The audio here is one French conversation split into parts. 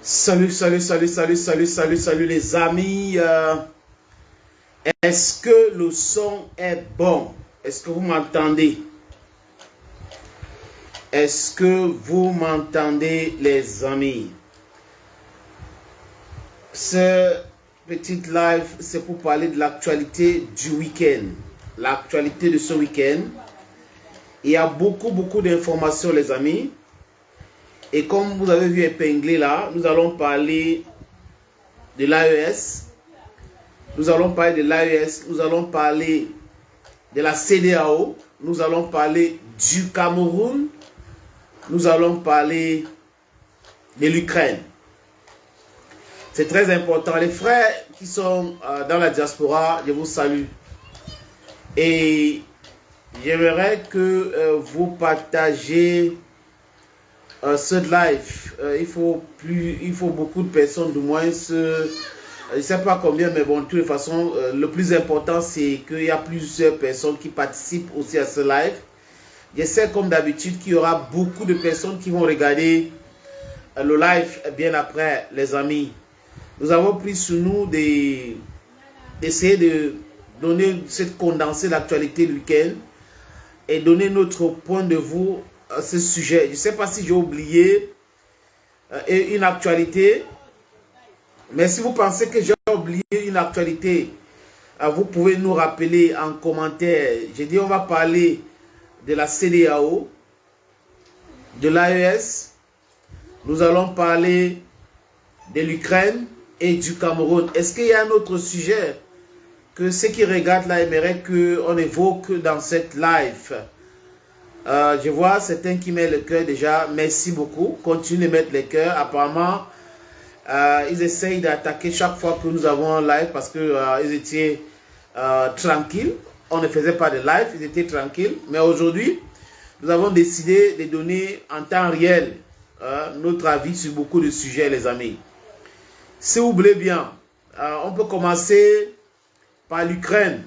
Salut les amis. Est-ce que le son est bon? Est-ce que vous m'entendez? Est-ce que vous m'entendez les amis? Ce petit live, c'est pour parler de l'actualité du week-end. L'actualité de ce week-end. Il y a beaucoup d'informations les amis. Et comme vous avez vu épinglé là, nous allons parler de l'AES. Nous allons parler de l'AES. Nous allons parler de la CEDEAO. Nous allons parler du Cameroun. Nous allons parler de l'Ukraine. C'est très important. Les frères qui sont dans la diaspora, je vous salue. Et j'aimerais que vous partagez ce live. Il faut beaucoup de personnes, du moins, je ne sais pas combien, mais bon, de toute façon, le plus important, c'est qu'il y a plusieurs personnes qui participent aussi à ce live. Je sais, comme d'habitude, qu'il y aura beaucoup de personnes qui vont regarder le live bien après, les amis. Nous avons pris sur nous d'essayer de donner cette condensée d'actualité du week-end et donner notre point de vue à ce sujet. Je ne sais pas si j'ai oublié une actualité, mais si vous pensez que j'ai oublié une actualité, vous pouvez nous rappeler en commentaire. J'ai dit on va parler de la CEDEAO, de l'AES, nous allons parler de l'Ukraine et du Cameroun. Est-ce qu'il y a un autre sujet que ceux qui regardent là aimeraient qu'on évoque dans cette live? Je vois certains qui mettent le cœur déjà. Merci beaucoup. Continuez de mettre le cœur. Apparemment, ils essayent d'attaquer chaque fois que nous avons un live parce qu'ils étaient tranquilles. On ne faisait pas de live, ils étaient tranquilles. Mais aujourd'hui, nous avons décidé de donner en temps réel notre avis sur beaucoup de sujets, les amis. Si vous voulez bien, on peut commencer par l'Ukraine.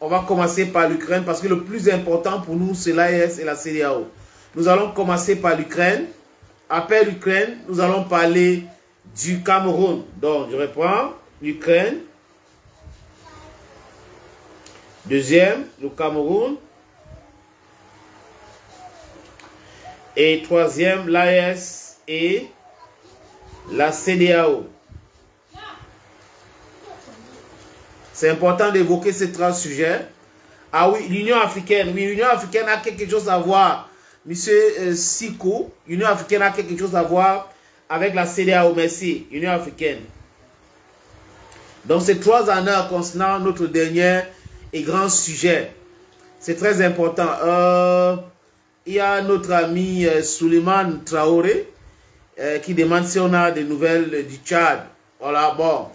On va commencer par l'Ukraine parce que le plus important pour nous, c'est l'AES et la CEDEAO. Nous allons commencer par l'Ukraine. Après l'Ukraine, nous allons parler du Cameroun. Donc, je reprends l'Ukraine. Deuxième, le Cameroun. Et troisième, l'AES et la CEDEAO. C'est important d'évoquer ces trois sujets. Ah oui, l'Union africaine. Oui, l'Union africaine a quelque chose à voir. Monsieur Siko, l'Union africaine a quelque chose à voir avec la CEDEAO. Merci, Union africaine. Donc, c'est trois honneurs concernant notre dernier et grand sujet. C'est très important. Il y a notre ami Souleymane Traoré qui demande si on a des nouvelles du Tchad. Voilà, bon.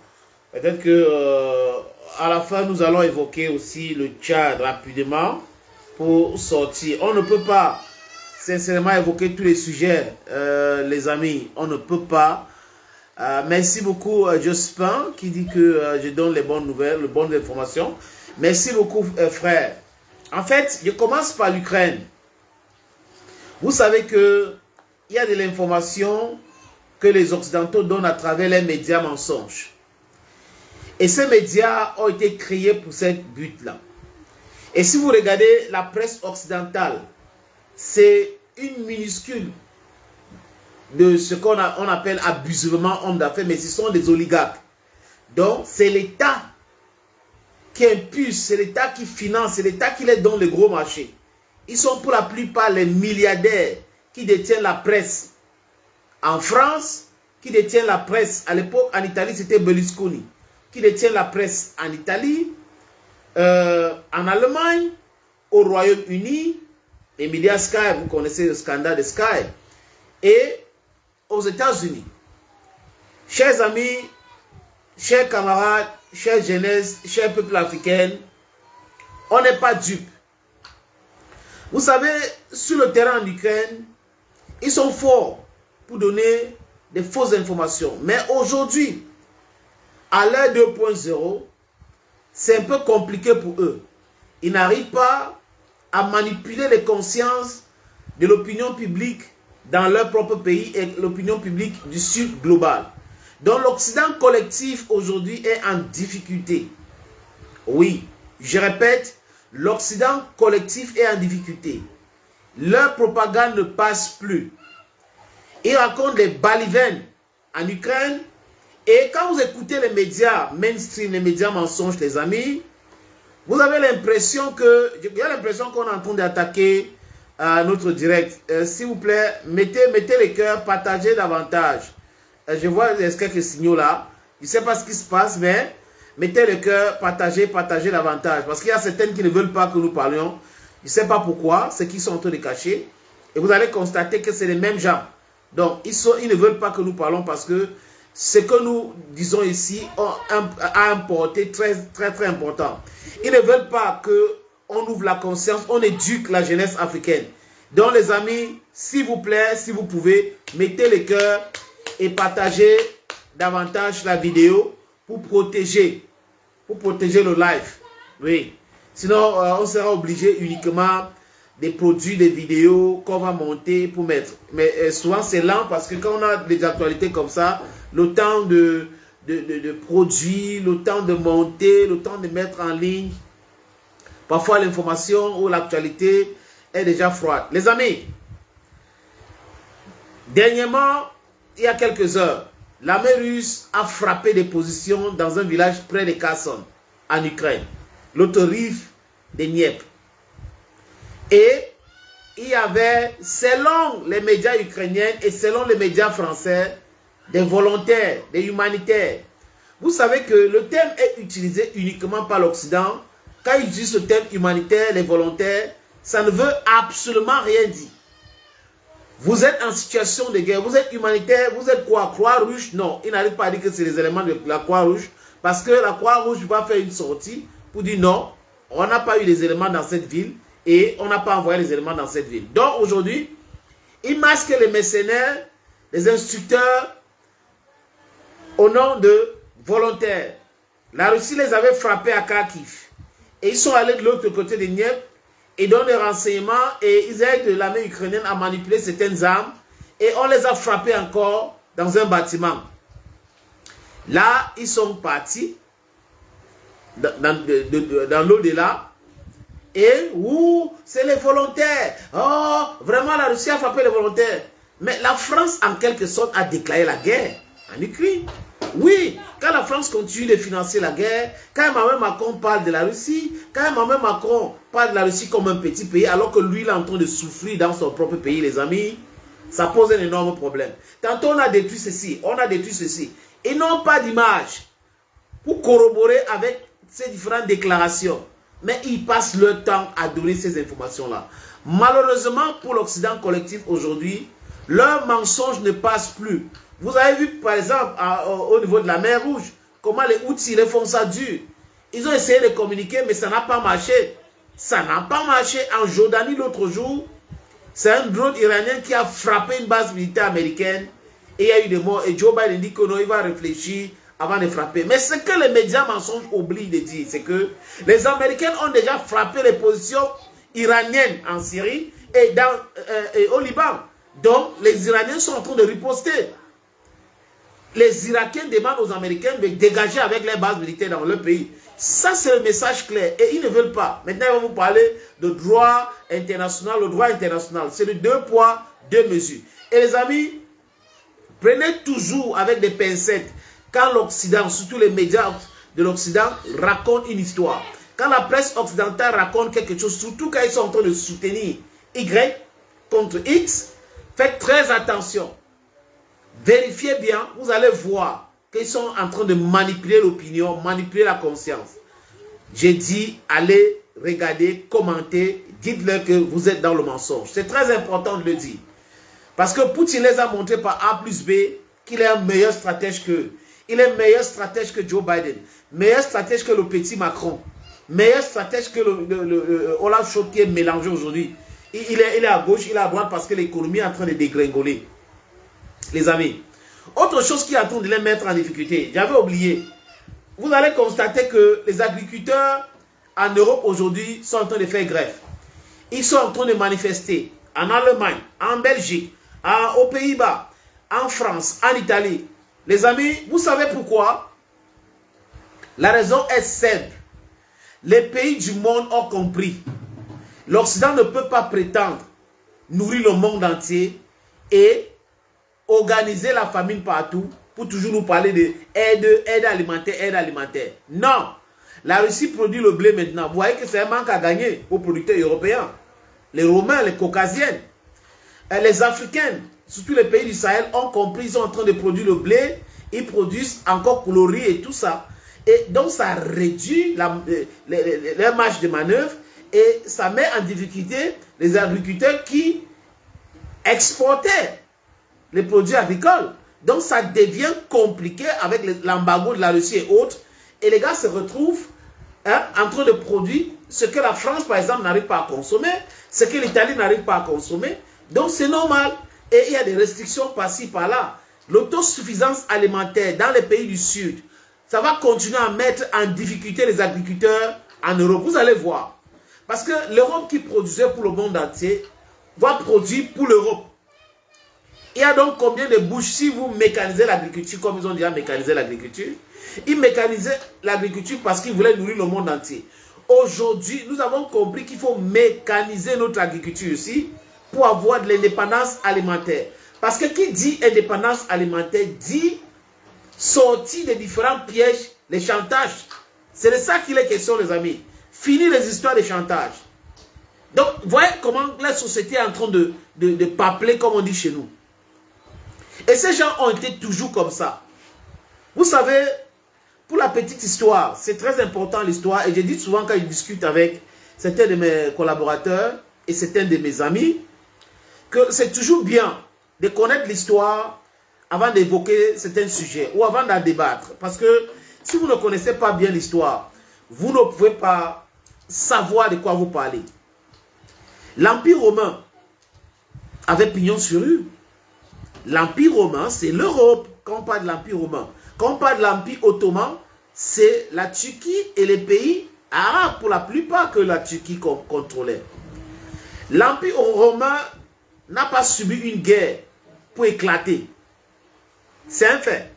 Peut-être que à la fin, nous allons évoquer aussi le Tchad rapidement pour sortir. On ne peut pas sincèrement évoquer tous les sujets, les amis. On ne peut pas. Merci beaucoup, Jospin, qui dit que je donne les bonnes nouvelles, les bonnes informations. Merci beaucoup, frère. En fait, je commence par l'Ukraine. Vous savez qu'il y a de l'information que les Occidentaux donnent à travers les médias mensonges. Et ces médias ont été créés pour ce but-là. Et si vous regardez la presse occidentale, c'est une minuscule de ce qu'on appelle abusivement homme d'affaires, mais ce sont des oligarques. Donc, c'est l'État qui impulse, c'est l'État qui finance, c'est l'État qui les donne les gros marchés. Ils sont pour la plupart les milliardaires qui détiennent la presse. En France, qui détiennent la presse, à l'époque en Italie, c'était Berlusconi, qui détient la presse en Italie, en Allemagne, au Royaume-Uni, les médias Sky, vous connaissez le scandale de Sky, et aux États-Unis. Chers amis, chers camarades, chers jeunesse, chers peuples africains, on n'est pas dupes. Vous savez, sur le terrain en Ukraine, ils sont forts pour donner des fausses informations. Mais aujourd'hui, à l'ère 2.0, c'est un peu compliqué pour eux. Ils n'arrivent pas à manipuler les consciences de l'opinion publique dans leur propre pays et l'opinion publique du Sud global. Donc l'Occident collectif aujourd'hui est en difficulté. Oui, je répète, l'Occident collectif est en difficulté. Leur propagande ne passe plus. Ils racontent les balivernes en Ukraine. Et quand vous écoutez les médias mainstream, les médias mensonges, les amis, vous avez l'impression que, il y a l'impression qu'on est en train d'attaquer notre direct. S'il vous plaît, mettez les cœurs, partagez davantage. Je vois quelques signaux là. Je ne sais pas ce qui se passe, mais mettez le cœur, partagez davantage. Parce qu'il y a certaines qui ne veulent pas que nous parlions. Je ne sais pas pourquoi, c'est qu'ils sont en train de cacher. Et vous allez constater que c'est les mêmes gens. Donc, ils ne veulent pas que nous parlons parce que ce que nous disons ici a un porté très important. Ils ne veulent pas qu'on ouvre la conscience, on éduque la jeunesse africaine. Donc les amis, s'il vous plaît, si vous pouvez, mettez les cœurs et partagez davantage la vidéo pour protéger le live. Oui. Sinon, on sera obligé uniquement de produire des vidéos qu'on va monter pour mettre. Mais souvent, c'est lent parce que quand on a des actualités comme ça, le temps de produire, le temps de monter, le temps de mettre en ligne, parfois l'information ou l'actualité est déjà froide. Les amis, dernièrement, il y a quelques heures, l'armée russe a frappé des positions dans un village près de Kherson, en Ukraine, l'autre rive de Dniepr. Et il y avait, selon les médias ukrainiens et selon les médias français, des volontaires, des humanitaires. Vous savez que le terme est utilisé uniquement par l'Occident. Quand ils utilisent le terme humanitaire, les volontaires, ça ne veut absolument rien dire. Vous êtes en situation de guerre, vous êtes humanitaire, vous êtes quoi? Croix-Rouge? Non, ils n'arrivent pas à dire que c'est les éléments de la Croix-Rouge, parce que la Croix-Rouge va faire une sortie pour dire non, on n'a pas eu les éléments dans cette ville et on n'a pas envoyé les éléments dans cette ville. Donc aujourd'hui, ils masquent les mercenaires, les instructeurs, au nom de volontaires. La Russie les avait frappés à Kharkiv. Et ils sont allés de l'autre côté de Dniepr et donnent des renseignements et ils aident l'armée ukrainienne à manipuler certaines armes et on les a frappés encore dans un bâtiment. Là, ils sont partis dans l'au-delà et c'est les volontaires. Oh, vraiment la Russie a frappé les volontaires. Mais la France, en quelque sorte, a déclaré la guerre en Ukraine. Oui, quand la France continue de financer la guerre, quand Emmanuel Macron parle de la Russie, quand Emmanuel Macron parle de la Russie comme un petit pays, alors que lui, il est en train de souffrir dans son propre pays, les amis, ça pose un énorme problème. Tantôt, on a détruit ceci, on a détruit ceci. Ils n'ont pas d'image pour corroborer avec ces différentes déclarations. Mais ils passent leur temps à donner ces informations-là. Malheureusement, pour l'Occident collectif aujourd'hui, leurs mensonges ne passent plus. Vous avez vu, par exemple, au niveau de la mer Rouge, comment les Houthis les font ça dur. Ils ont essayé de communiquer, mais ça n'a pas marché. Ça n'a pas marché. En Jordanie, l'autre jour, c'est un drone iranien qui a frappé une base militaire américaine. Et il y a eu des morts. Et Joe Biden dit que non, il va réfléchir avant de frapper. Mais ce que les médias mensonges oublient de dire, c'est que les Américains ont déjà frappé les positions iraniennes en Syrie et au Liban. Donc, les Iraniens sont en train de riposter. Les Irakiens demandent aux Américains de dégager avec les bases militaires dans leur pays. Ça, c'est le message clair. Et ils ne veulent pas. Maintenant, ils vont vous parler de droit international. Le droit international, c'est le 2 poids, 2 mesures. Et les amis, prenez toujours avec des pincettes. Quand l'Occident, surtout les médias de l'Occident, racontent une histoire. Quand la presse occidentale raconte quelque chose, surtout quand ils sont en train de soutenir Y contre X, faites très attention. Vérifiez bien, vous allez voir qu'ils sont en train de manipuler l'opinion, manipuler la conscience. J'ai dit, allez regarder, commenter, dites-leur que vous êtes dans le mensonge. C'est très important de le dire. Parce que Poutine les a montré par A plus B qu'il est un meilleur stratège qu'eux. Il est meilleur stratège que Joe Biden, meilleur stratège que le petit Macron, meilleur stratège que le Olaf Scholz qui est mélangé aujourd'hui. Il est à gauche, il est à droite parce que l'économie est en train de dégringoler. Les amis, autre chose qui est en train de les mettre en difficulté, j'avais oublié. Vous allez constater que les agriculteurs en Europe aujourd'hui sont en train de faire grève. Ils sont en train de manifester en Allemagne, en Belgique, aux Pays-Bas, en France, en Italie. Les amis, vous savez pourquoi? La raison est simple. Les pays du monde ont compris. L'Occident ne peut pas prétendre nourrir le monde entier et organiser la famine partout pour toujours nous parler de aide alimentaire. Non. La Russie produit le blé maintenant. Vous voyez que c'est un manque à gagner aux producteurs européens. Les Romains, les Caucasiens, les Africains, surtout les pays du Sahel ont compris, ils sont en train de produire le blé, ils produisent encore le riz et tout ça. Et donc ça réduit leur marge de manœuvre et ça met en difficulté les agriculteurs qui exportaient les produits agricoles. Donc ça devient compliqué avec l'embargo de la Russie et autres. Et les gars se retrouvent en train de produire ce que la France, par exemple, n'arrive pas à consommer, ce que l'Italie n'arrive pas à consommer. Donc c'est normal. Et il y a des restrictions par-ci, par-là. L'autosuffisance alimentaire dans les pays du Sud, ça va continuer à mettre en difficulté les agriculteurs en Europe. Vous allez voir. Parce que l'Europe qui produisait pour le monde entier va produire pour l'Europe. Il y a donc combien de bouches si vous mécanisez l'agriculture comme ils ont déjà mécanisé l'agriculture? Ils mécanisaient l'agriculture parce qu'ils voulaient nourrir le monde entier. Aujourd'hui, nous avons compris qu'il faut mécaniser notre agriculture aussi pour avoir de l'indépendance alimentaire. Parce que qui dit indépendance alimentaire dit sortir des différents pièges, les chantages. C'est de ça qu'il est question, les amis. Fini les histoires de chantage. Donc, voyez comment la société est en train de papeler, comme on dit chez nous. Et ces gens ont été toujours comme ça. Vous savez, pour la petite histoire, c'est très important l'histoire. Et je dis souvent quand je discute avec certains de mes collaborateurs et certains de mes amis, que c'est toujours bien de connaître l'histoire avant d'évoquer certains sujets ou avant d'en débattre. Parce que si vous ne connaissez pas bien l'histoire, vous ne pouvez pas savoir de quoi vous parlez. L'Empire romain avait pignon sur rue. L'Empire romain, c'est l'Europe quand on parle de l'Empire romain. Quand on parle de l'Empire ottoman, c'est la Turquie et les pays arabes pour la plupart que la Turquie contrôlait. L'Empire romain n'a pas subi une guerre pour éclater. C'est un fait.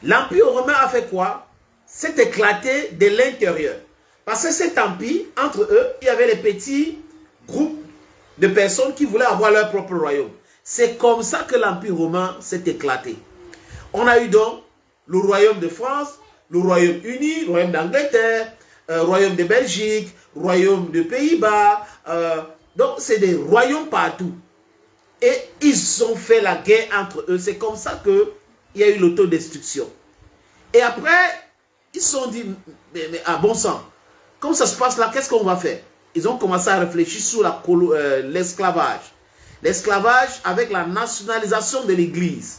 L'Empire romain a fait quoi? C'est éclaté de l'intérieur. Parce que cet empire, entre eux, il y avait les petits groupes de personnes qui voulaient avoir leur propre royaume. C'est comme ça que l'Empire romain s'est éclaté. On a eu donc le royaume de France, le Royaume-Uni, le royaume d'Angleterre, royaume de Belgique, royaume de Pays-Bas. Donc c'est des royaumes partout. Et ils ont fait la guerre entre eux. C'est comme ça qu'il y a eu l'autodestruction. Et après, ils se sont dit, mais à bon sang, comme ça se passe là, qu'est-ce qu'on va faire? Ils ont commencé à réfléchir sur l'esclavage. L'esclavage avec la nationalisation de l'Église.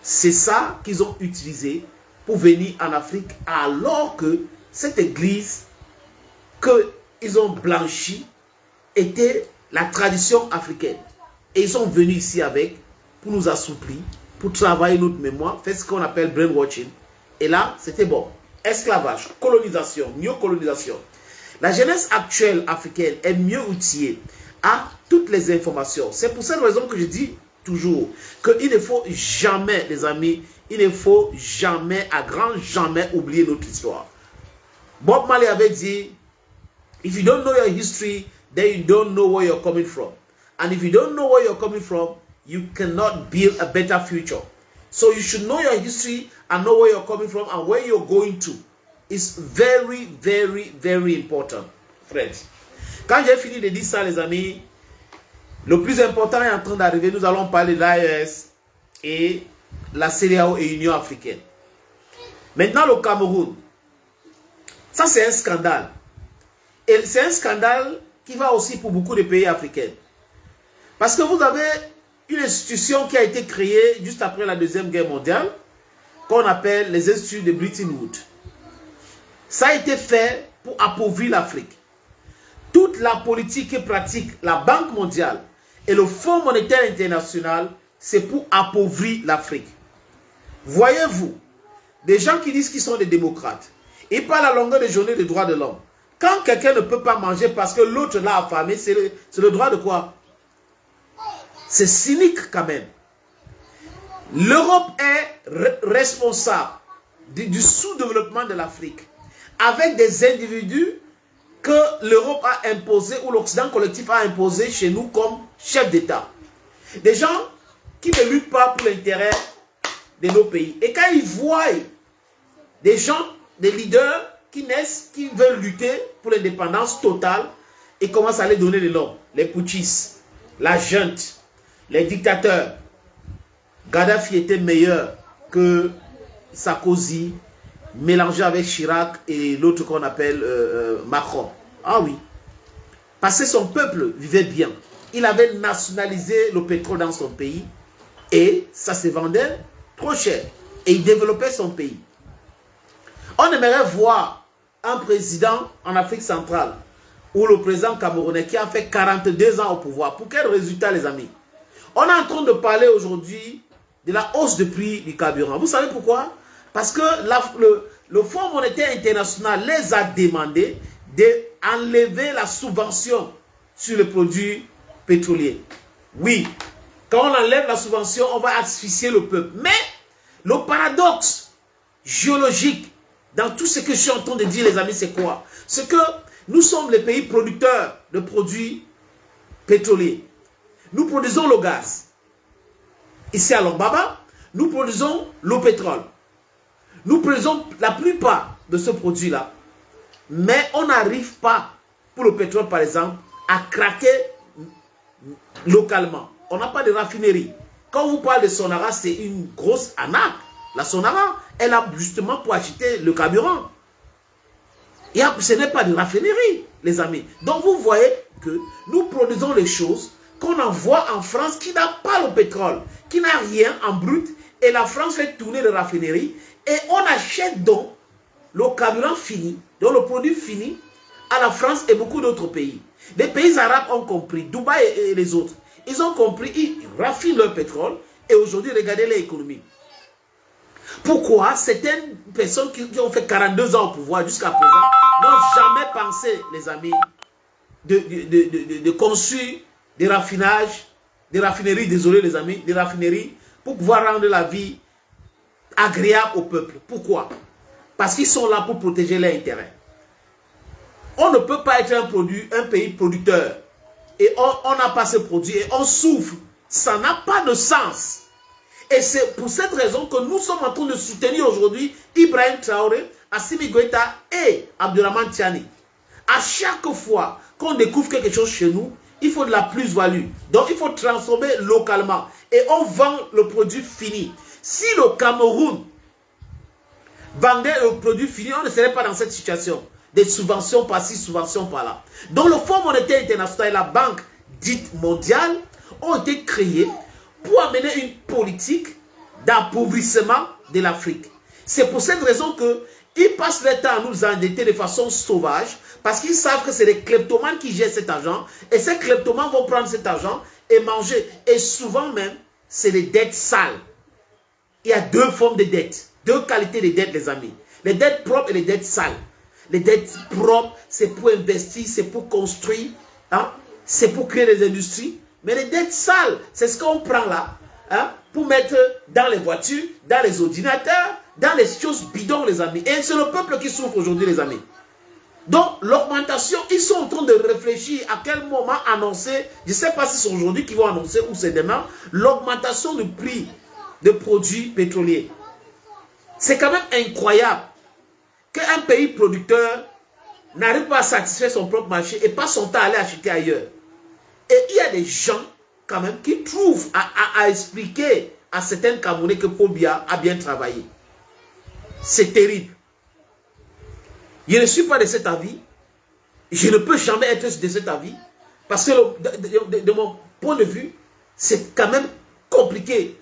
C'est ça qu'ils ont utilisé pour venir en Afrique, alors que cette Église qu'ils ont blanchie était la tradition africaine. Et ils sont venus ici avec, pour nous assouplir, pour travailler notre mémoire, faire ce qu'on appelle brainwashing. Et là, c'était bon. Esclavage, colonisation, néocolonisation. La jeunesse actuelle africaine est mieux outillée à toutes les informations. C'est pour cette raison que je dis toujours qu'il ne faut jamais, les amis, il ne faut jamais, à grand jamais, oublier notre histoire. Bob Marley avait dit, if you don't know your history, then you don't know where you're coming from. And if you don't know where you're coming from, you cannot build a better future. So you should know your history and know where you're coming from and where you're going to. It's very, very, very important, friends. Quand j'ai fini de dire ça, les amis, le plus important est en train d'arriver. Nous allons parler de l'AES et la CEDEAO et l'Union africaine. Maintenant, le Cameroun. Ça, c'est un scandale. Et c'est un scandale qui va aussi pour beaucoup de pays africains. Parce que vous avez une institution qui a été créée juste après la Deuxième Guerre mondiale, qu'on appelle les instituts de Bretton Woods. Ça a été fait pour appauvrir l'Afrique. Toute la politique que pratique la Banque mondiale et le Fonds monétaire international, c'est pour appauvrir l'Afrique. Voyez-vous, des gens qui disent qu'ils sont des démocrates, ils parlent à longueur de journée des droits de l'homme. Quand quelqu'un ne peut pas manger parce que l'autre l'a affamé, c'est le droit de quoi? C'est cynique quand même. L'Europe est responsable du sous-développement de l'Afrique avec des individus que l'Europe a imposé ou l'Occident collectif a imposé chez nous comme chef d'État. Des gens qui ne luttent pas pour l'intérêt de nos pays. Et quand ils voient des gens, des leaders qui naissent, qui veulent lutter pour l'indépendance totale, ils commencent à les donner des noms. Les putschistes, la junte, les dictateurs. Gaddafi était meilleur que Sarkozy, mélangé avec Chirac et l'autre qu'on appelle Macron. Ah oui. Parce que son peuple vivait bien. Il avait nationalisé le pétrole dans son pays et ça se vendait trop cher. Et il développait son pays. On aimerait voir un président en Afrique centrale ou le président camerounais qui a fait 42 ans au pouvoir. Pour quel résultat, les amis? On est en train de parler aujourd'hui de la hausse de prix du carburant. Vous savez pourquoi? Parce que le Fonds monétaire international les a demandé d'enlever la subvention sur les produits pétroliers. Oui, quand on enlève la subvention, on va asphyxier le peuple. Mais le paradoxe géologique dans tout ce que je suis en train de dire, les amis, c'est quoi? C'est que nous sommes les pays producteurs de produits pétroliers. Nous produisons le gaz. Ici à Longbaba, nous produisons le pétrole. Nous produisons la plupart de ce produit-là. Mais on n'arrive pas, pour le pétrole par exemple, à craquer localement. On n'a pas de raffinerie. Quand on vous parle de Sonara, c'est une grosse arnaque. La Sonara, elle a justement pour acheter le carburant. Ce n'est pas de raffinerie, les amis. Donc vous voyez que nous produisons les choses qu'on envoie en France qui n'a pas le pétrole, qui n'a rien en brut. Et la France fait tourner les raffineries. Et on achète donc le carburant fini, donc le produit fini, à la France et beaucoup d'autres pays. Les pays arabes ont compris, Dubaï et les autres. Ils ont compris, ils raffinent leur pétrole. Et aujourd'hui, regardez l'économie. Pourquoi certaines personnes qui ont fait 42 ans au pouvoir jusqu'à présent n'ont jamais pensé, les amis, de construire des raffinages, des raffineries, désolé les amis, des raffineries pour pouvoir rendre la vie agréable au peuple. Pourquoi? Parce qu'ils sont là pour protéger leurs intérêts. On ne peut pas être un pays producteur et on n'a pas ce produit et on souffre. Ça n'a pas de sens. Et c'est pour cette raison que nous sommes en train de soutenir aujourd'hui Ibrahim Traoré, Assimi Goïta et Abdourahmane Tiani. À chaque fois qu'on découvre quelque chose chez nous, il faut de la plus-value. Donc il faut transformer localement. Et on vend le produit fini. Si le Cameroun vendait le produit fini, on ne serait pas dans cette situation. Des subventions par-ci, subventions par-là. Donc le Fonds monétaire international et la Banque dite mondiale ont été créés pour amener une politique d'appauvrissement de l'Afrique. C'est pour cette raison qu'ils passent leur temps à nous endetter de façon sauvage parce qu'ils savent que c'est les kleptomanes qui gèrent cet argent et ces kleptomanes vont prendre cet argent et manger. Et souvent même, c'est des dettes sales. Il y a deux formes de dettes, deux qualités de dettes, les amis. Les dettes propres et les dettes sales. Les dettes propres, c'est pour investir, c'est pour construire, hein? C'est pour créer des industries. Mais les dettes sales, c'est ce qu'on prend là, hein, pour mettre dans les voitures, dans les ordinateurs, dans les choses bidons, les amis. Et c'est le peuple qui souffre aujourd'hui, les amis. Donc, l'augmentation, ils sont en train de réfléchir à quel moment annoncer, je ne sais pas si c'est aujourd'hui qu'ils vont annoncer ou c'est demain, l'augmentation du prix de produits pétroliers. C'est quand même incroyable qu'un pays producteur n'arrive pas à satisfaire son propre marché et passe son temps à aller acheter ailleurs. Et il y a des gens, quand même, qui trouvent à expliquer à certains Camerounais que Paul Biya a bien travaillé. C'est terrible. Je ne suis pas de cet avis. Je ne peux jamais être de cet avis. Parce que de mon point de vue, c'est quand même compliqué.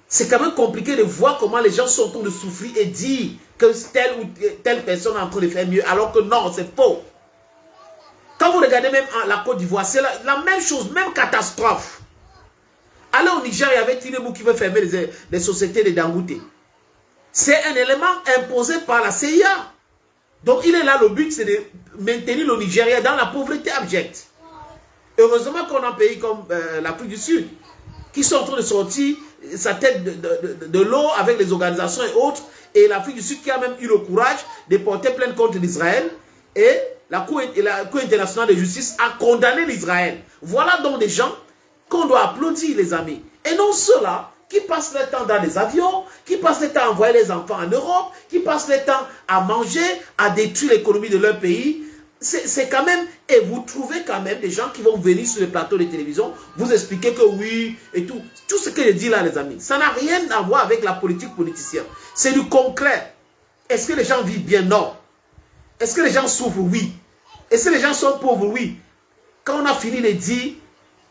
C'est quand même compliqué de voir comment les gens sont en train de souffrir et dire que telle ou telle personne est en train de faire mieux. Alors que non, c'est faux. Quand vous regardez même la Côte d'Ivoire, c'est la même chose, même catastrophe. Allez au Niger, il y avait Tinubu qui veut fermer les sociétés de Dangote. C'est un élément imposé par la CIA. Donc il est là, le but c'est de maintenir le Nigeria dans la pauvreté abjecte. Heureusement qu'on a un pays comme l'Afrique du Sud, qui sont en train de sortir sa tête de l'eau avec les organisations et autres, et l'Afrique du Sud qui a même eu le courage de porter plainte contre l'Israël, et la Cour internationale de justice a condamné l'Israël. Voilà donc des gens qu'on doit applaudir, les amis. Et non ceux-là qui passent le temps dans les avions, qui passent le temps à envoyer les enfants en Europe, qui passent le temps à manger, à détruire l'économie de leur pays. C'est quand même, et vous trouvez quand même des gens qui vont venir sur les plateaux de télévision, vous expliquer que oui, et tout. Tout ce que je dis là, les amis, ça n'a rien à voir avec la politique politicienne. C'est du concret. Est-ce que les gens vivent bien? Non. Est-ce que les gens souffrent? Oui. Est-ce que les gens sont pauvres? Oui. Quand on a fini de dire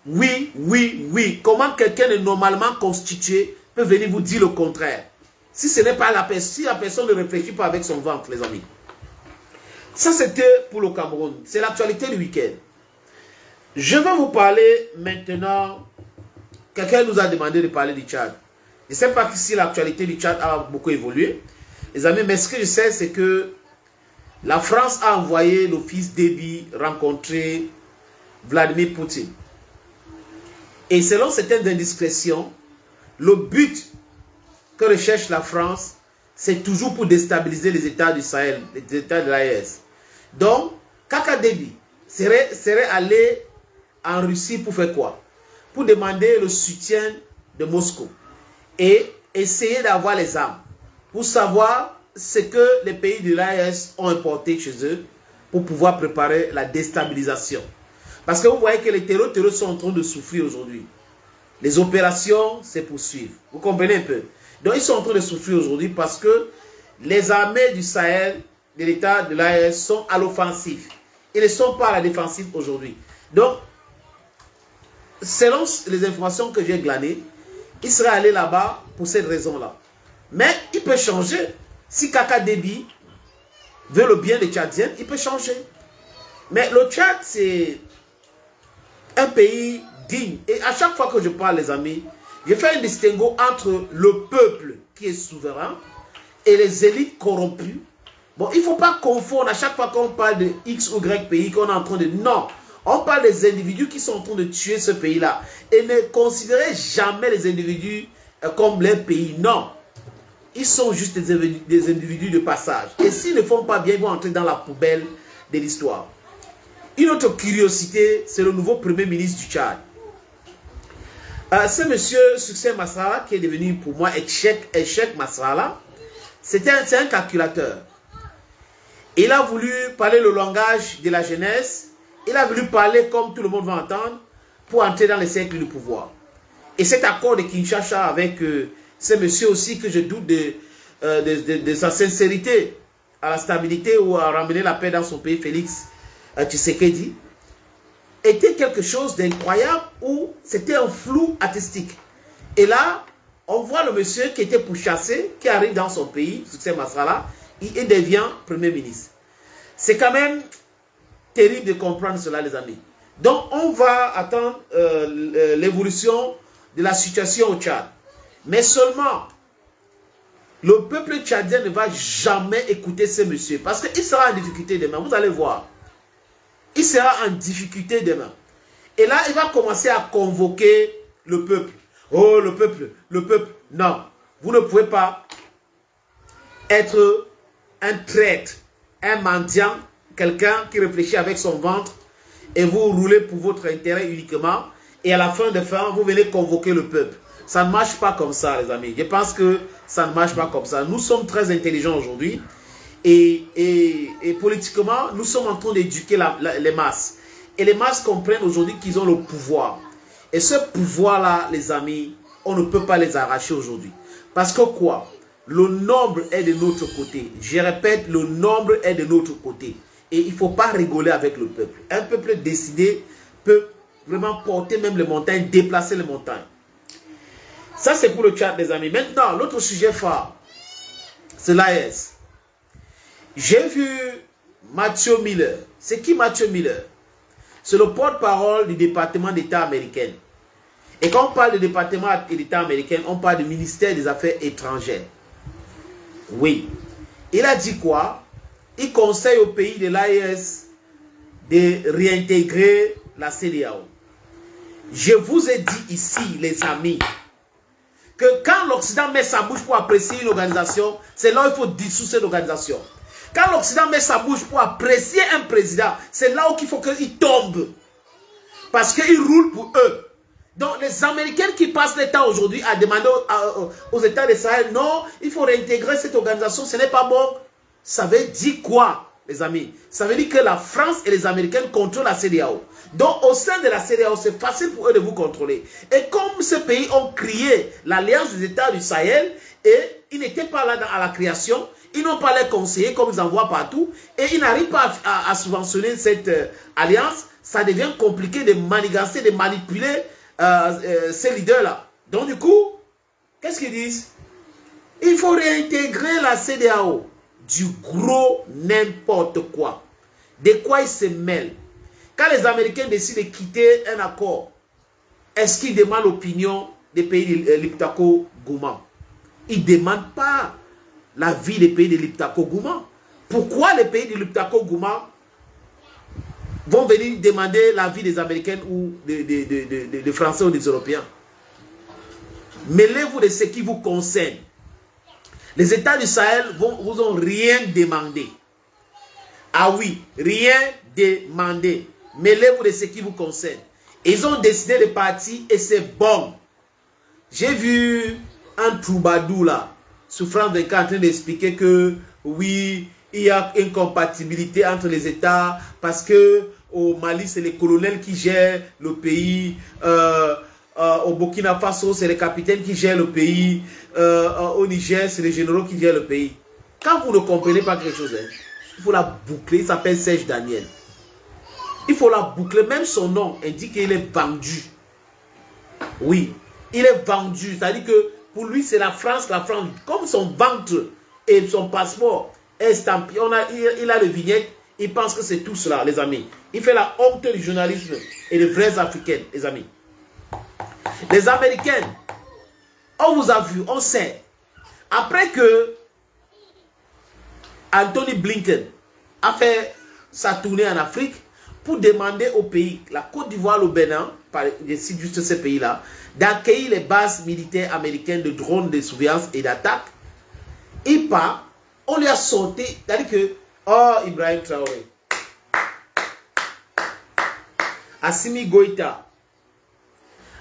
oui, oui, oui, comment quelqu'un est normalement constitué peut venir vous dire le contraire? Si ce n'est pas la personne, si la personne ne réfléchit pas avec son ventre, les amis. Ça, c'était pour le Cameroun. C'est l'actualité du week-end. Je vais vous parler maintenant. Quelqu'un nous a demandé de parler du Tchad. Je ne sais pas si l'actualité du Tchad a beaucoup évolué. Les amis, mais ce que je sais, c'est que la France a envoyé le fils Déby rencontrer Vladimir Poutine. Et selon certaines indiscrétions, le but que recherche la France, c'est toujours pour déstabiliser les États du Sahel, les États de l'AES. Donc, Kaka Déby serait allé en Russie pour faire quoi? Pour demander le soutien de Moscou et essayer d'avoir les armes pour savoir ce que les pays de l'AES ont importé chez eux pour pouvoir préparer la déstabilisation. Parce que vous voyez que les terroristes sont en train de souffrir aujourd'hui. Les opérations se poursuivent. Vous comprenez un peu? Donc ils sont en train de souffrir aujourd'hui parce que les armées du Sahel, de l'État de l'AES, sont à l'offensive. Ils ne sont pas à la défensive aujourd'hui. Donc, selon les informations que j'ai glanées, il serait allé là-bas pour cette raison-là. Mais il peut changer. Si Kaka Déby veut le bien des Tchadiens, il peut changer. Mais le Tchad, c'est un pays digne. Et à chaque fois que je parle, les amis, je fais un distinguo entre le peuple qui est souverain et les élites corrompues. Bon, il ne faut pas confondre à chaque fois qu'on parle de X ou Y pays qu'on est en train de... Non, on parle des individus qui sont en train de tuer ce pays-là. Et ne considérez jamais les individus comme les pays. Non, ils sont juste des individus de passage. Et s'ils ne font pas bien, ils vont entrer dans la poubelle de l'histoire. Une autre curiosité, c'est le nouveau premier ministre du Tchad. C'est monsieur Succès Masrala qui est devenu pour moi Échec Masrala. C'est un calculateur. Il a voulu parler le langage de la jeunesse. Il a voulu parler comme tout le monde va entendre pour entrer dans les cercles du pouvoir. Et cet accord de Kinshasa avec ce monsieur aussi que je doute de sa sincérité à la stabilité ou à ramener la paix dans son pays, Félix Tshisekedi, était quelque chose d'incroyable où c'était un flou artistique. Et là, on voit le monsieur qui était pourchassé, qui arrive dans son pays, Succès Masrala, il devient Premier ministre. C'est quand même terrible de comprendre cela, les amis. Donc, on va attendre l'évolution de la situation au Tchad. Mais seulement, le peuple tchadien ne va jamais écouter ce monsieur. Parce qu'il sera en difficulté demain. Vous allez voir. Il sera en difficulté demain. Et là, il va commencer à convoquer le peuple. Oh, le peuple, le peuple. Non, vous ne pouvez pas être un traître, un mendiant, quelqu'un qui réfléchit avec son ventre et vous roulez pour votre intérêt uniquement. Et à la fin de fin, vous venez convoquer le peuple. Ça ne marche pas comme ça, les amis. Je pense que ça ne marche pas comme ça. Nous sommes très intelligents aujourd'hui. Et politiquement, nous sommes en train d'éduquer les masses. Et les masses comprennent aujourd'hui qu'ils ont le pouvoir. Et ce pouvoir-là, les amis, on ne peut pas les arracher aujourd'hui. Parce que quoi? Le nombre est de notre côté. Je répète, le nombre est de notre côté. Et il ne faut pas rigoler avec le peuple. Un peuple décidé peut vraiment porter même les montagnes, déplacer les montagnes. Ça, c'est pour le Tchad, les amis. Maintenant, l'autre sujet phare, c'est l'AES. J'ai vu Matthew Miller. C'est qui Matthew Miller? C'est le porte-parole du département d'État américain. Et quand on parle de département d'État américain, on parle du ministère des Affaires étrangères. Oui. Il a dit quoi? Il conseille au pays de l'AES de réintégrer la CEDEAO. Je vous ai dit ici, les amis, que quand l'Occident met sa bouche pour apprécier une organisation, c'est là où il faut dissoudre cette organisation. Quand l'Occident met sa bouche pour apprécier un président, c'est là où il faut qu'il tombe. Parce qu'il roule pour eux. Donc les Américains qui passent le temps aujourd'hui à demander aux États d'Israël, non, il faut réintégrer cette organisation, ce n'est pas bon. Ça veut dire quoi, les amis? Ça veut dire que la France et les Américains contrôlent la CEDEAO. Donc au sein de la CEDEAO, c'est facile pour eux de vous contrôler. Et comme ces pays ont créé l'Alliance des États du Sahel, et ils n'étaient pas là à la création, ils n'ont pas les conseillers comme ils en voient partout, et ils n'arrivent pas à subventionner cette alliance, ça devient compliqué de manigancer, de manipuler ces leaders-là. Donc du coup, qu'est-ce qu'ils disent? Il faut réintégrer la CEDEAO. Du gros n'importe quoi. De quoi ils se mêlent? Quand les Américains décident de quitter un accord, est-ce qu'ils demandent l'opinion des pays de l'Iptako-Gouma? Ils ne demandent pas l'avis des pays de l'Iptako-Gouma. Pourquoi les pays de l'Iptako-Gouma vont venir demander l'avis des Américains ou des Français ou des Européens? Mêlez-vous de ce qui vous concerne. Les États du Sahel vous ont rien demandé. Ah oui, rien demandé. Mêlez-vous de ce qui vous concerne. Ils ont décidé de partir et c'est bon. J'ai vu un troubadour là, sur France 24, en train d'expliquer que oui, il y a une compatibilité entre les États parce que au Mali, c'est les colonels qui gèrent le pays. Au Burkina Faso, c'est les capitaines qui gèrent le pays. Au Niger, c'est les généraux qui gèrent le pays. Quand vous ne comprenez pas quelque chose, hein, il faut la boucler. Il s'appelle Serge Daniel. Il faut la boucler. Même son nom indique qu'il est vendu. Oui, il est vendu. C'est-à-dire que pour lui, c'est la France, la France. Comme son ventre et son passeport est estampillé, il a le vignette. Il pense que c'est tout cela, les amis. Il fait la honte du journalisme et des vrais Africains, les amis. Les Américains, on vous a vu, on sait. Après que Anthony Blinken a fait sa tournée en Afrique pour demander aux pays, la Côte d'Ivoire, le Bénin, je cite juste ces pays-là, d'accueillir les bases militaires américaines de drones de surveillance et d'attaque, et pas, on lui a sauté, c'est-à-dire que, oh, Ibrahim Traoré, Assimi Goïta,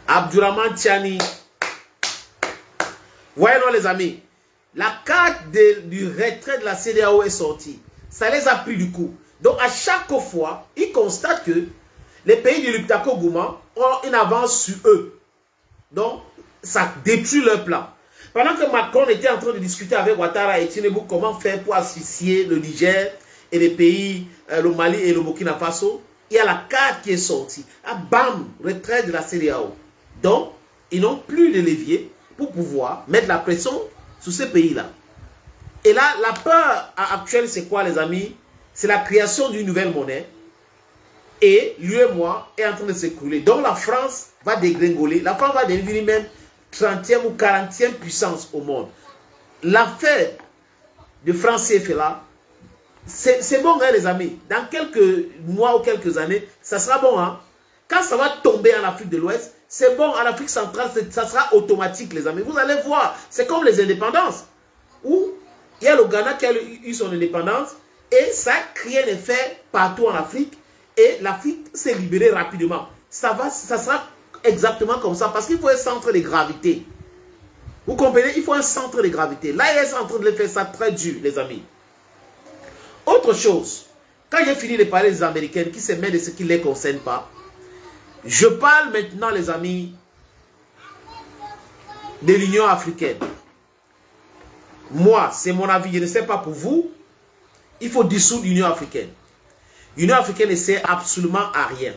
Abdourahmane Tiani. Voyez-nous les amis, la carte du retrait de la CEDEAO est sortie. Ça les a pris du coup. Donc à chaque fois, ils constatent que les pays du l'Iptako-Gouma ont une avance sur eux. Donc ça détruit leur plan. Pendant que Macron était en train de discuter avec Ouattara et Tinubu comment faire pour asphyxier le Niger et les pays, le Mali et le Burkina Faso, il y a la carte qui est sortie. Ah, bam, retrait de la CEDEAO. Donc, ils n'ont plus de levier pour pouvoir mettre la pression sur ces pays-là. Et là, la peur actuelle, c'est quoi, les amis? C'est la création d'une nouvelle monnaie. Et l'UEMOA est en train de s'écrouler. Donc, la France va dégringoler. La France va devenir même 30e ou 40e puissance au monde. L'affaire de France CFA, c'est bon, hein, les amis. Dans quelques mois ou quelques années, ça sera bon, hein. Quand ça va tomber en Afrique de l'Ouest, c'est bon, en Afrique centrale, ça sera automatique, les amis. Vous allez voir, c'est comme les indépendances. Où il y a le Ghana qui a eu son indépendance et ça a créé un effet partout en Afrique et l'Afrique s'est libérée rapidement. Ça sera exactement comme ça parce qu'il faut un centre de gravité. Vous comprenez? Il faut un centre de gravité. Là, il est en train de faire ça très dur, les amis. Autre chose, quand j'ai fini de parler des Américains qui se mêlent de ce qui ne les concerne pas, je parle maintenant, les amis, de l'Union africaine. Moi, c'est mon avis, je ne sais pas pour vous, il faut dissoudre l'Union africaine. L'Union africaine ne sert absolument à rien.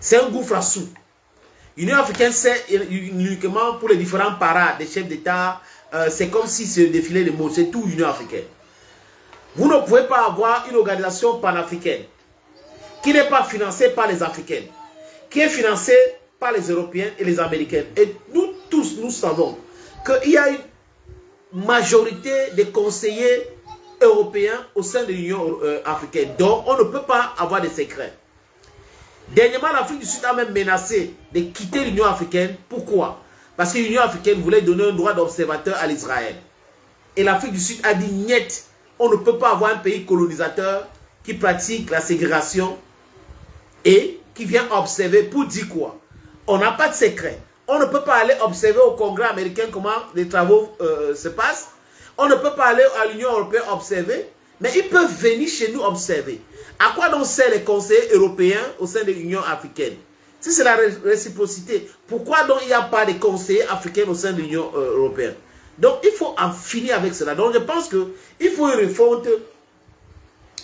C'est un gouffre à sous. L'Union africaine sert uniquement pour les différents parades des chefs d'État. C'est comme si c'est le défilé de mots, c'est tout l'Union africaine. Vous ne pouvez pas avoir une organisation panafricaine qui n'est pas financée par les Africains, qui est financée par les Européens et les Américains. Et nous tous, nous savons qu'il y a une majorité de conseillers européens au sein de l'Union africaine. Donc, on ne peut pas avoir de secrets. Dernièrement, l'Afrique du Sud a même menacé de quitter l'Union africaine. Pourquoi? Parce que l'Union africaine voulait donner un droit d'observateur à l'Israël. Et l'Afrique du Sud a dit niet, on ne peut pas avoir un pays colonisateur qui pratique la ségrégation et qui vient observer pour dire quoi? On n'a pas de secret. On ne peut pas aller observer au Congrès américain comment les travaux se passent. On ne peut pas aller à l'Union européenne observer, mais ils peuvent venir chez nous observer. À quoi donc servent les conseillers européens au sein de l'Union africaine? Si c'est la réciprocité, pourquoi donc il n'y a pas de conseillers africains au sein de l'Union européenne? Donc il faut en finir avec cela. Donc je pense qu'il faut une réforme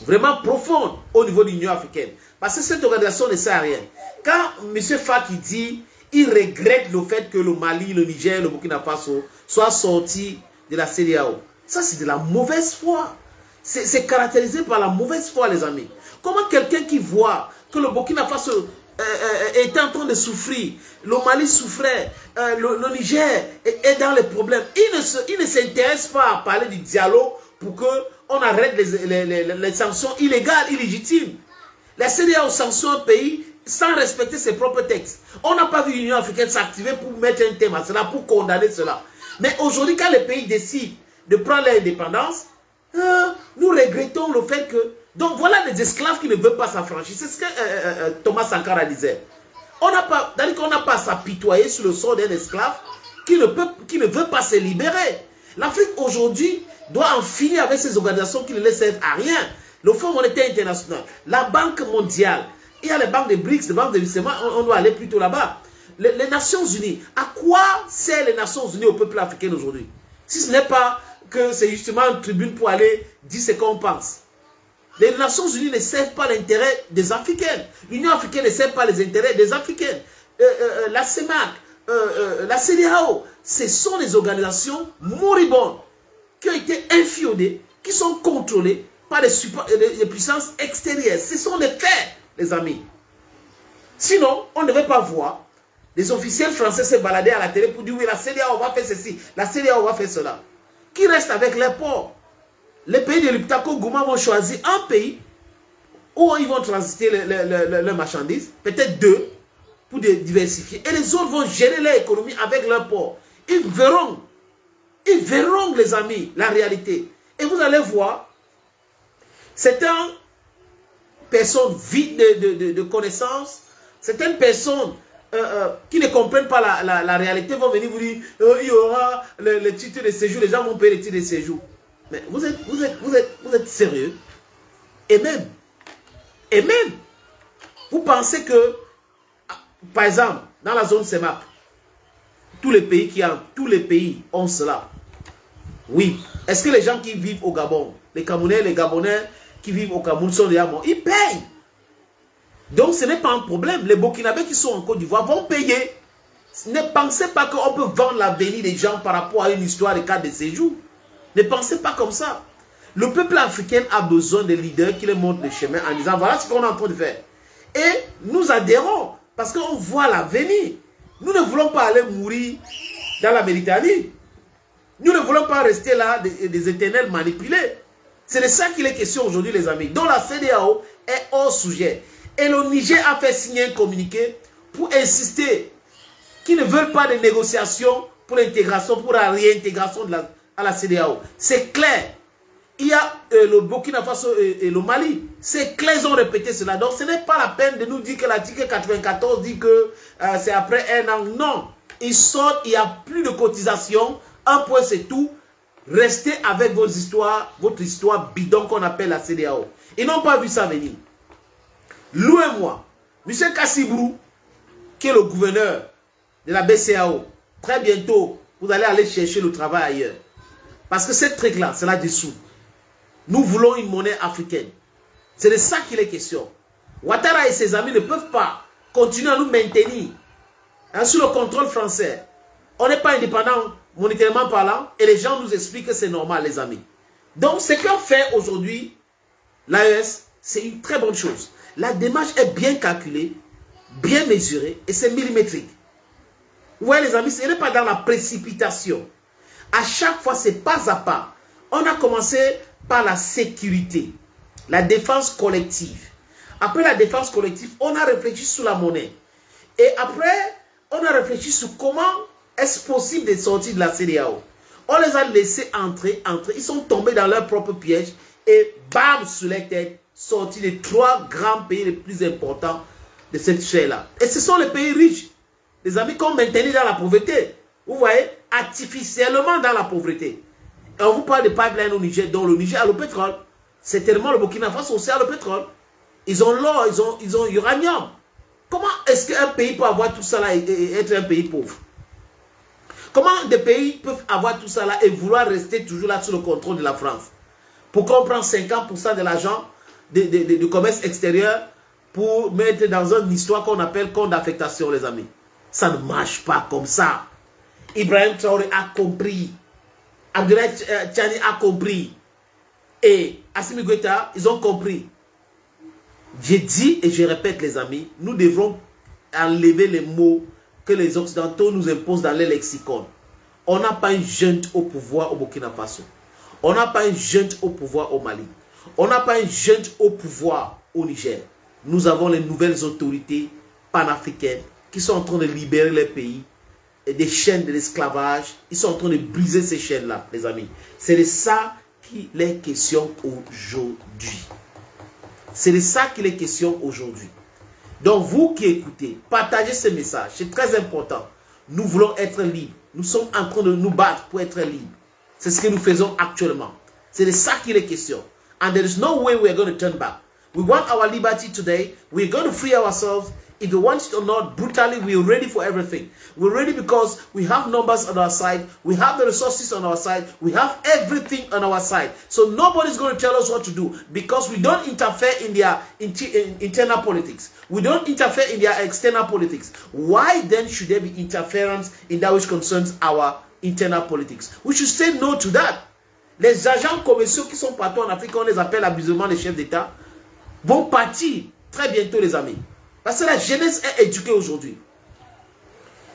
vraiment profonde au niveau de l'Union africaine. Parce que cette organisation ne sert à rien. Quand M. Faki dit, il regrette le fait que le Mali, le Niger, le Burkina Faso soient sortis de la CEDEAO. Ça, c'est de la mauvaise foi. C'est caractérisé par la mauvaise foi, les amis. Comment quelqu'un qui voit que le Burkina Faso était en train de souffrir, le Mali souffrait, le Niger est dans les problèmes, il ne s'intéresse pas à parler du dialogue pour qu'on arrête les sanctions illégales, illégitimes. La CEDEAO sanctionne un pays sans respecter ses propres textes. On n'a pas vu l'Union africaine s'activer pour mettre un thème à cela, pour condamner cela. Mais aujourd'hui, quand les pays décident de prendre leur indépendance, nous regrettons le fait que... Donc voilà des esclaves qui ne veulent pas s'affranchir. C'est ce que Thomas Sankara disait. On n'a pas à s'apitoyer sur le sort d'un esclave qui ne veut pas se libérer. L'Afrique aujourd'hui doit en finir avec ces organisations qui ne les servent à rien. Le Fonds monétaire international, la Banque mondiale, il y a les banques de BRICS, les banques de Vissement, on doit aller plutôt là-bas. Les Nations Unies, à quoi servent les Nations Unies au peuple africain aujourd'hui? Si ce n'est pas que c'est justement une tribune pour aller dire ce qu'on pense. Les Nations Unies ne servent pas l'intérêt des Africains. L'Union africaine ne sert pas les intérêts des Africains. La CEMAC, la CEDEAO, ce sont des organisations moribondes qui ont été infiodées, qui sont contrôlées par des puissances extérieures. Ce sont des faits, les amis. Sinon, on ne devait pas voir les officiels français se balader à la télé pour dire oui, la CEDEAO va faire ceci, la CEDEAO va faire cela. Qui reste avec les ports? Les pays de l'Iptako Gouma vont choisir un pays où ils vont transiter leurs marchandises, peut-être deux, pour diversifier. Et les autres vont gérer leur économie avec leurs ports. Ils verront, les amis, la réalité. Et vous allez voir, certaines personnes vides de connaissances, certaines personnes qui ne comprennent pas la réalité vont venir vous dire il y aura le titre de séjour, les gens vont payer les titres de séjour. Mais vous êtes sérieux? Et même, vous pensez que, par exemple, dans la zone CEMAP, tous les pays ont cela. Oui. Est-ce que les gens qui vivent au Gabon, les Gabonais qui vivent au Cameroun sont déjà morts? Ils payent. Donc ce n'est pas un problème. Les Burkinabés qui sont en Côte d'Ivoire vont payer. Ne pensez pas qu'on peut vendre l'avenir des gens par rapport à une histoire de carte de séjour. Ne pensez pas comme ça. Le peuple africain a besoin de leaders qui les montrent le chemin en disant voilà ce qu'on est en train de faire. Et nous adhérons parce qu'on voit l'avenir. Nous ne voulons pas aller mourir dans la Méditerranée. Nous ne voulons pas rester là des éternels manipulés. C'est de ça qu'il est question aujourd'hui, les amis. Donc la CEDEAO est hors sujet. Et le Niger a fait signer un communiqué pour insister qu'ils ne veulent pas de négociations pour l'intégration, pour la réintégration à la CEDEAO. C'est clair. Il y a le Burkina Faso et le Mali. C'est clair, ils ont répété cela. Donc ce n'est pas la peine de nous dire que l'article 94 dit que c'est après un an. Non. Ils sortent, il n'y a plus de cotisation. Un point, c'est tout. Restez avec vos histoires, votre histoire bidon qu'on appelle la CEDEAO. Ils n'ont pas vu ça venir. Louez-moi, M. Kassibrou, qui est le gouverneur de la BCAO, très bientôt, vous allez aller chercher le travail ailleurs. Parce que cette truc-là, c'est là-dessous. Nous voulons une monnaie africaine. C'est de ça qu'il est question. Ouattara et ses amis ne peuvent pas continuer à nous maintenir sous le contrôle français. On n'est pas indépendant monétairement parlant et les gens nous expliquent que c'est normal, les amis. Donc, ce qu'on fait aujourd'hui, l'AES, c'est une très bonne chose. La démarche est bien calculée, bien mesurée et c'est millimétrique. Vous voyez les amis, ce n'est pas dans la précipitation. À chaque fois, c'est pas à pas. On a commencé par la sécurité, la défense collective. Après la défense collective, on a réfléchi sur la monnaie. Et après, on a réfléchi sur comment est-ce possible de sortir de la CEDEAO. On les a laissés entrer. Ils sont tombés dans leur propre piège et bam, sur les têtes, sortis les 3 grands pays les plus importants de cette chaîne-là. Et ce sont les pays riches, les amis, qu'on maintenait dans la pauvreté. Vous voyez, artificiellement dans la pauvreté. Et on vous parle de pipeline au Niger, dont le Niger a le pétrole. C'est tellement le Burkina Faso aussi a le pétrole. Ils ont l'or, ils ont l'uranium. Comment est-ce qu'un pays peut avoir tout ça là et être un pays pauvre? Comment des pays peuvent avoir tout ça là et vouloir rester toujours là sous le contrôle de la France? Pourquoi on prend 50% de l'argent de commerce extérieur pour mettre dans une histoire qu'on appelle compte d'affectation, les amis? Ça ne marche pas comme ça. Ibrahim Traoré a compris. Abdoulaye Tchani a compris. Et Assimi Goïta, ils ont compris. J'ai dit et je répète, les amis, nous devrons enlever les mots que les Occidentaux nous imposent dans les lexicons. On n'a pas une junte au pouvoir au Burkina Faso. On n'a pas une junte au pouvoir au Mali. On n'a pas une junte au pouvoir au Niger. Nous avons les nouvelles autorités panafricaines qui sont en train de libérer les pays des chaînes de l'esclavage. Ils sont en train de briser ces chaînes-là, les amis. C'est de ça qu'il est question aujourd'hui. C'est de ça qu'il est question aujourd'hui. Donc, vous qui écoutez, partagez ce message. C'est très important. Nous voulons être libres. Nous sommes en train de nous battre pour être libres. C'est ce que nous faisons actuellement. C'est de ça qu'il est question. And there is no way we are going to turn back. We want our liberty today. We're going to free ourselves. If you want it or not, brutally, we're ready for everything. We're ready because we have numbers on our side. We have the resources on our side. We have everything on our side. So nobody's going to tell us what to do because we don't interfere in their internal politics. We don't interfere in their external politics. Why then should there be interference in that which concerns our internal politics? We should say no to that. Les agents commerciaux qui sont partout en Afrique, on les appelle abusivement les chefs d'État, vont partir très bientôt, les amis. Parce que la jeunesse est éduquée aujourd'hui.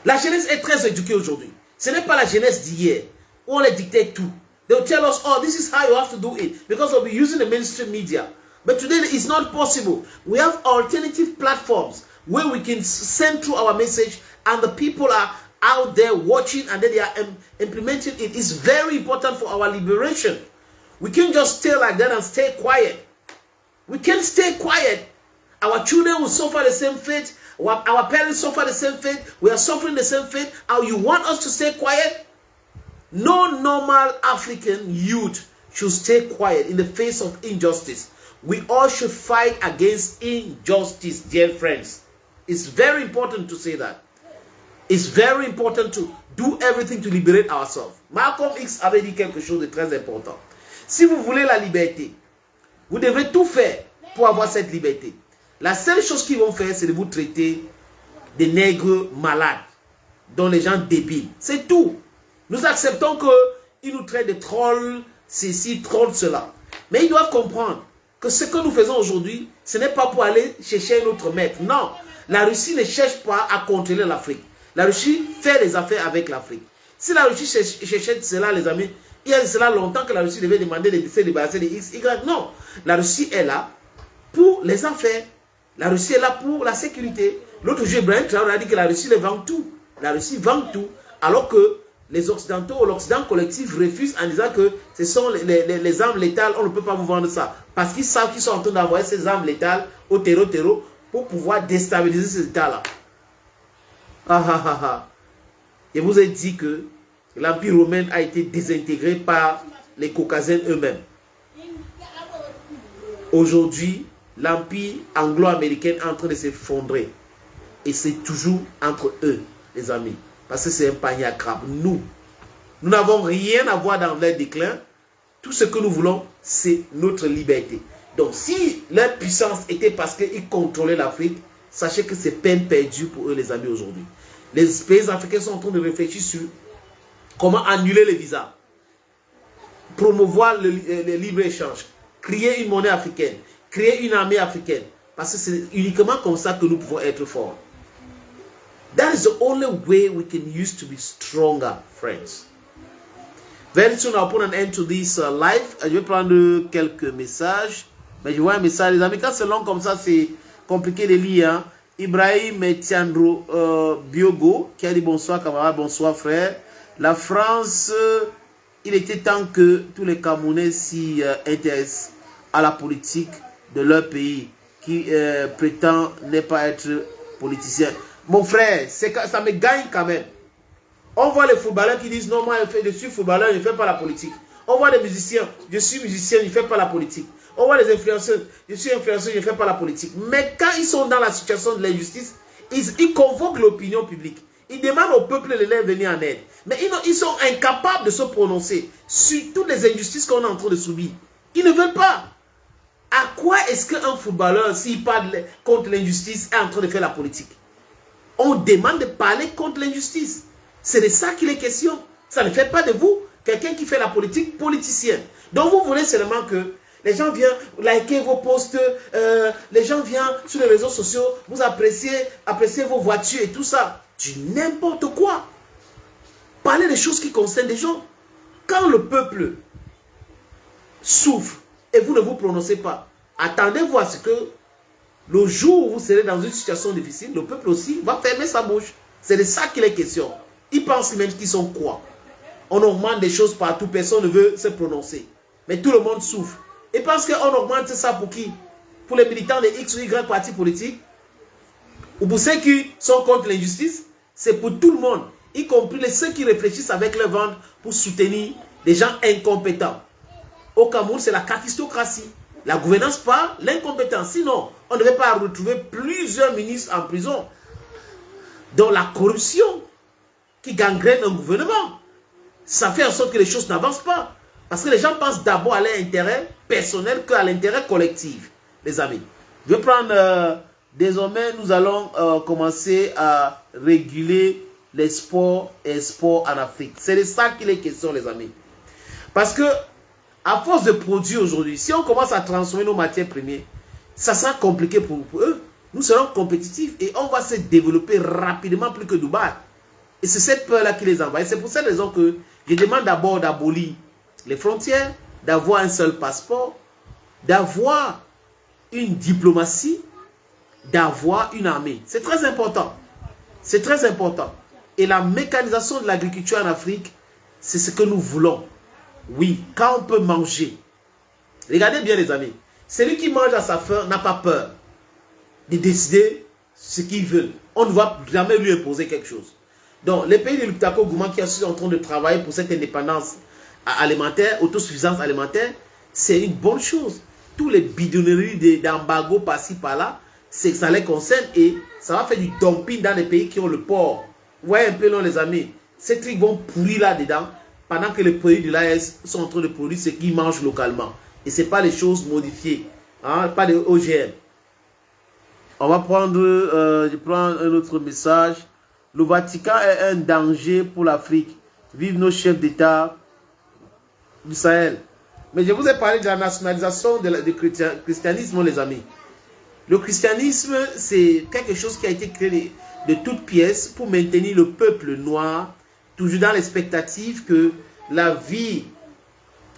La jeunesse est très éduquée aujourd'hui. Ce n'est pas la jeunesse d'hier où on les dictait tout. They will tell us, oh, this is how you have to do it. Because we'll be using the mainstream media. But today it's not possible. We have alternative platforms where we can send through our message and the people are out there watching and then they are implementing it. It's very important for our liberation. We can't just stay like that and stay quiet. We can't stay quiet. Our children will suffer the same fate. Our parents suffer the same fate. We are suffering the same fate. And you want us to stay quiet? No normal African youth should stay quiet in the face of injustice. We all should fight against injustice, dear friends. It's very important to say that. It's very important to do everything to liberate ourselves. Malcolm X avait dit quelque chose de très important. Si vous voulez la liberté, vous devrez tout faire pour avoir cette liberté. La seule chose qu'ils vont faire, c'est de vous traiter des nègres malades, dont les gens débiles. C'est tout. Nous acceptons qu'ils nous traitent de trolls, ceci, trolls, cela. Mais ils doivent comprendre que ce que nous faisons aujourd'hui, ce n'est pas pour aller chercher un autre maître. Non, la Russie ne cherche pas à contrôler l'Afrique. La Russie fait les affaires avec l'Afrique. Si la Russie cherchait cela, les amis, il y a cela longtemps que la Russie devait demander de se débarrasser des X, Y. Non, la Russie est là pour les affaires. La Russie est là pour la sécurité. L'autre jour, Ibrahim Traoré a dit que la Russie les vend tout. La Russie vend tout. Alors que les Occidentaux ou l'Occident collectif refusent en disant que ce sont les armes létales, on ne peut pas vous vendre ça. Parce qu'ils savent qu'ils sont en train d'envoyer ces armes létales au terreau pour pouvoir déstabiliser ces États-là. Je vous ai dit que l'Empire romain a été désintégré par les Caucasiens eux-mêmes. Aujourd'hui, l'Empire anglo-américain est en train de s'effondrer. Et c'est toujours entre eux, les amis. Parce que c'est un panier à crabes. Nous n'avons rien à voir dans leur déclin. Tout ce que nous voulons, c'est notre liberté. Donc, si leur puissance était parce qu'ils contrôlaient l'Afrique, sachez que c'est peine perdue pour eux, les amis, aujourd'hui. Les pays africains sont en train de réfléchir sur comment annuler les visas, promouvoir le libre-échange, créer une monnaie africaine, créer une armée africaine. Parce que c'est uniquement comme ça que nous pouvons être forts. That is the only way we can use to be stronger, friends. Very soon I'll put an end to this live. Je vais prendre quelques messages. Mais je vois un message, les amis, quand c'est long comme ça, c'est compliqué de lire. Hein. Ibrahim Tiandro Biogo, qui a dit bonsoir camarade, bonsoir frère. La France, il était temps que tous les Camerounais s'y intéressent à la politique de leur pays, qui prétend ne pas être politicien. Mon frère, ça me gagne quand même. On voit les footballeurs qui disent non, moi je suis footballeur, je ne fais pas la politique. On voit les musiciens, je suis musicien, je ne fais pas la politique. On voit les influenceurs, je suis influenceur, je ne fais pas la politique. Mais quand ils sont dans la situation de l'injustice, ils convoquent l'opinion publique. Ils demandent au peuple de leur venir en aide. Mais ils sont incapables de se prononcer sur toutes les injustices qu'on est en train de subir. Ils ne veulent pas. À quoi est-ce qu'un footballeur, s'il parle contre l'injustice, est en train de faire la politique? On demande de parler contre l'injustice. C'est de ça qu'il est question. Ça ne fait pas de vous quelqu'un qui fait la politique politicien. Donc vous voulez seulement que les gens viennent liker vos posts, les gens viennent sur les réseaux sociaux, vous appréciez vos voitures et tout ça. Du n'importe quoi. Parlez des choses qui concernent des gens. Quand le peuple souffre et vous ne vous prononcez pas, attendez-vous à ce que le jour où vous serez dans une situation difficile, le peuple aussi va fermer sa bouche. C'est de ça qu'il est question. Ils pensent même qu'ils sont quoi? On augmente des choses partout, personne ne veut se prononcer. Mais tout le monde souffre. Et parce qu'on augmente ça pour qui? Pour les militants de X ou Y partis politiques? Ou pour ceux qui sont contre l'injustice? C'est pour tout le monde, y compris ceux qui réfléchissent avec leur ventre pour soutenir des gens incompétents. Au Cameroun, c'est la kakistocratie. La gouvernance par l'incompétence. Sinon, on ne devait pas retrouver plusieurs ministres en prison. Donc la corruption qui gangrène un gouvernement, ça fait en sorte que les choses n'avancent pas. Parce que les gens pensent d'abord à leur intérêt personnel qu'à l'intérêt collectif, les amis. Je vais prendre, désormais, nous allons commencer à réguler les sports et sports en Afrique. C'est de ça qu'il est question, les amis. Parce que, à force de produire aujourd'hui, si on commence à transformer nos matières premières, ça sera compliqué pour eux. Nous serons compétitifs et on va se développer rapidement plus que Dubaï. Et c'est cette peur-là qui les envahit. C'est pour cette raison que je demande d'abord d'abolir les frontières, d'avoir un seul passeport, d'avoir une diplomatie, d'avoir une armée. C'est très important. C'est très important. Et la mécanisation de l'agriculture en Afrique, c'est ce que nous voulons. Oui, quand on peut manger. Regardez bien les amis. Celui qui mange à sa faim n'a pas peur de décider ce qu'il veut. On ne va jamais lui imposer quelque chose. Donc, les pays de l'Uptako Gouma qui sont en train de travailler pour cette indépendance alimentaire, autosuffisance alimentaire, c'est une bonne chose. Tous les bidonneries d'embargo par-ci, par-là, ça les concerne et ça va faire du dumping dans les pays qui ont le port. Vous voyez un peu, non, les amis? Ces trucs vont pourrir là-dedans pendant que les produits de l'AS sont en train de produire ce qu'ils mangent localement. Et ce n'est pas les choses modifiées, hein, pas de OGM. On va prendre, je prends un autre message. Le Vatican est un danger pour l'Afrique. Vive nos chefs d'État du Sahel. Mais je vous ai parlé de la nationalisation du christianisme, les amis. Le christianisme, c'est quelque chose qui a été créé de toutes pièces pour maintenir le peuple noir, toujours dans l'expectative que la vie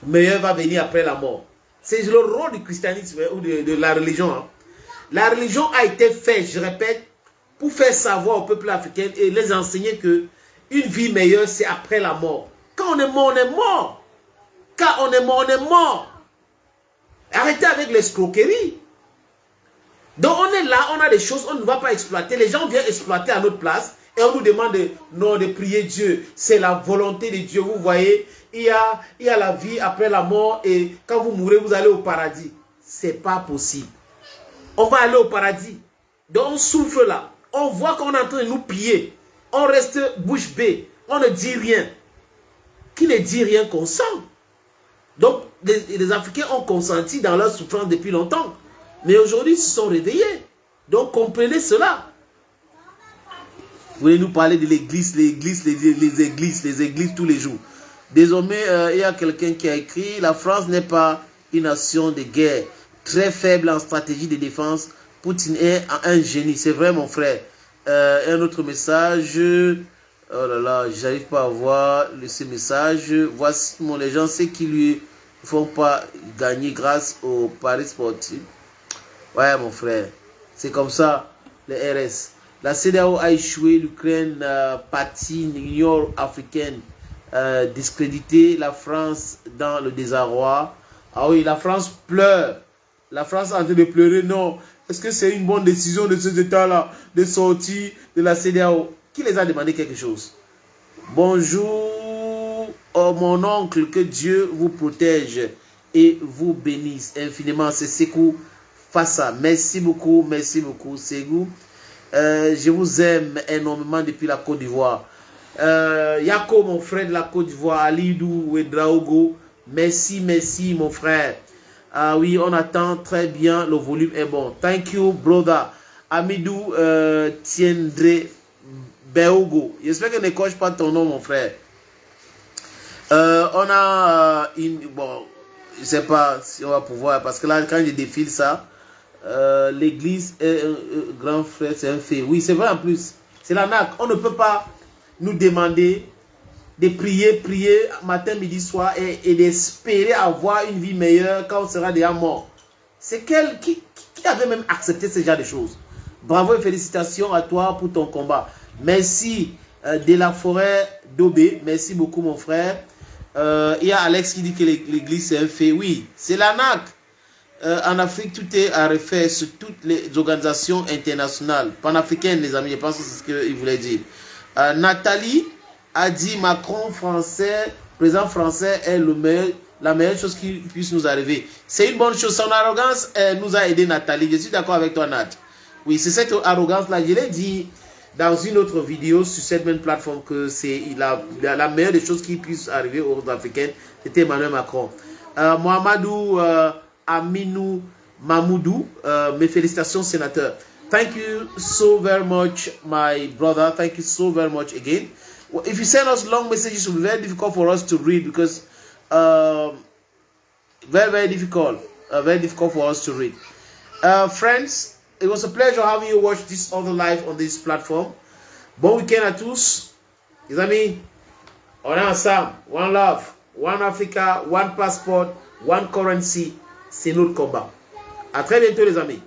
meilleure va venir après la mort. C'est le rôle du christianisme ou de la religion. Hein. La religion a été faite, je répète, pour faire savoir au peuple africain et les enseigner que une vie meilleure, c'est après la mort. Quand on est mort, on est mort. Quand on est mort, on est mort. Arrêtez avec l'escroquerie. Donc on est là, on a des choses, on ne va pas exploiter. Les gens viennent exploiter à notre place et on nous demande de prier Dieu. C'est la volonté de Dieu. Vous voyez, il y a la vie après la mort et quand vous mourrez, vous allez au paradis. Ce n'est pas possible. On va aller au paradis. Donc on souffre là. On voit qu'on est en train de nous piller. On reste bouche bée. On ne dit rien. Qui ne dit rien consent. Donc les Africains ont consenti dans leur souffrance depuis longtemps. Mais aujourd'hui, ils se sont réveillés. Donc comprenez cela. Vous voulez nous parler de l'église, les églises tous les jours. Désormais, il y a quelqu'un qui a écrit: la France n'est pas une nation de guerre. Très faible en stratégie de défense. Poutine est un génie. C'est vrai, mon frère. Un autre message. Oh là là, j'arrive pas à voir ce message. Voici mon les gens, ce qui lui ne font pas gagner grâce au paris sportif. Ouais, mon frère. C'est comme ça, les RS. La CEDEAO a échoué, l'Ukraine patine, l'Union africaine discrédité, la France dans le désarroi. Ah oui, la France pleure. La France est en train de pleurer, non. Est-ce que c'est une bonne décision de ces États-là de sortir de la CEDEAO? Qui les a demandé quelque chose? Bonjour, oh, mon oncle, que Dieu vous protège et vous bénisse infiniment. C'est Sekou Fassa. Merci beaucoup, Ségou. Je vous aime énormément depuis la Côte d'Ivoire. Yako, mon frère de la Côte d'Ivoire, Alidou Ouedraogo, merci, mon frère. Ah oui, on attend très bien, le volume est bon. Thank you, brother. Amidou Tiendre Beogo. J'espère que je n'écorche pas ton nom, mon frère. On a bon, je ne sais pas si on va pouvoir, parce que là, quand je défile ça, l'église est un grand frère, c'est un fait. Oui, c'est vrai en plus. C'est la NAC. On ne peut pas nous demander de prier matin, midi, soir et d'espérer avoir une vie meilleure quand on sera déjà mort. C'est qui avait même accepté ce genre de choses. Bravo et félicitations à toi pour ton combat. Merci de la forêt d'Obé. Merci beaucoup, mon frère. Il y a Alex qui dit que l'église c'est un fait. Oui, c'est la NAC. En Afrique, tout est à refaire sur toutes les organisations internationales, panafricaines, les amis. Je pense que c'est ce qu'il voulait dire. Nathalie a dit Macron français, président français est la meilleure chose qui puisse nous arriver. C'est une bonne chose. Son arrogance nous a aidé, Nathalie. Je suis d'accord avec toi, Nat. Oui, c'est cette arrogance-là. Je l'ai dit dans une autre vidéo sur cette même plateforme que c'est la meilleure des choses qui puisse arriver aux Africains. C'était Emmanuel Macron. Mohamedou Aminou Mamoudou, mes félicitations, sénateur. Thank you so very much, my brother. Thank you so very much again. Well, if you send us long messages, it will be very difficult for us to read because very difficult for us to read. Friends, it was a pleasure having you watch this other live on this platform. Bon week-end à tous. Les amis, on est ensemble. One love, one Africa, one passport, one currency. C'est notre combat. À très bientôt, les amis.